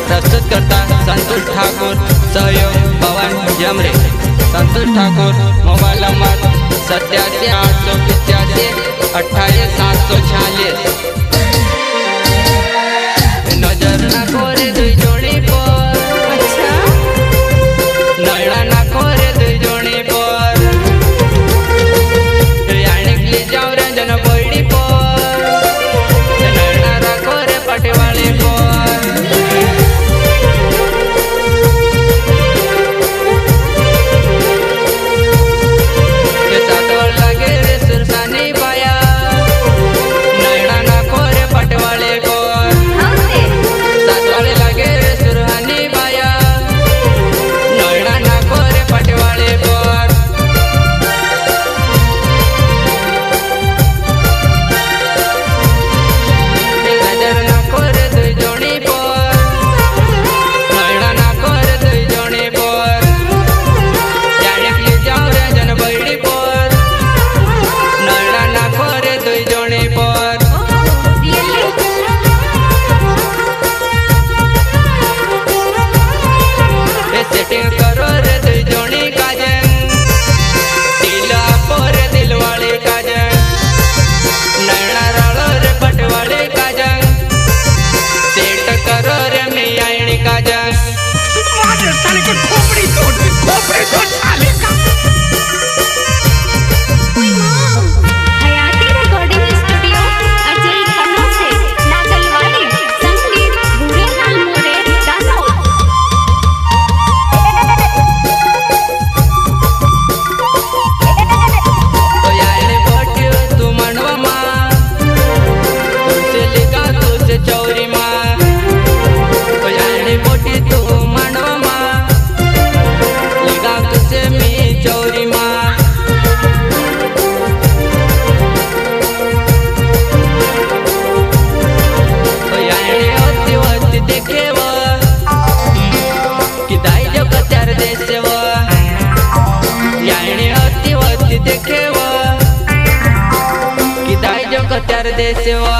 प्रस्तुत करता संतोष ठाकुर, सहयोग पवन जमरे। संतोष ठाकुर, मोबाइल नंबर 87 885 28 746। नजर ना कोरे दुई जोड़ी पर, अच्छा नैना ना कोरे दुई जोड़ी पर, यानी जाऊ रंजन बोड़ी पर, नैना ना कोरे पटवाले पर। ये सातों लगे रे सुरसानी पाया, नैना ना कोरे पटवाले पर। हमसे सातवाले लगे रे सुरहानी पाया, नैना ना कोरे पटवाले पर। नजर ना कोरे दुई जोड़ी पर, नैना ना कोरे दुई जोड़ी पर, जाने के जाऊ रे जन बैड़ी पर, नैना ना कोरे दुई जोड़ी पर। रियली ए सेटिंग करो रे दुई जोड़ी काजन, दिला पोरे दिल वाले काजन, नैना रालो रे पटवाले काजन, सेट करो रे मियाणी काजन। माझ्या साले के खोपड़ी तोड़ साले का। हयाती रिकॉर्डिंग स्टूडियो अजय खन्ना से नागलवाड़ी संगीत भूरेलाल मोरे दानोद। तो याने बोटियो तू मनवा माँ, तुझसे लिखा तुझसे चौरी माँ। तो याने बोटी तू मनवा माँ, लिखा तुझसे मी चौरी माँ। तो याने होती होती देखे वो, कि दाई जो कचार देसे वो, याने होती होती देखे वो, कि दाई जो कचार देसे वो।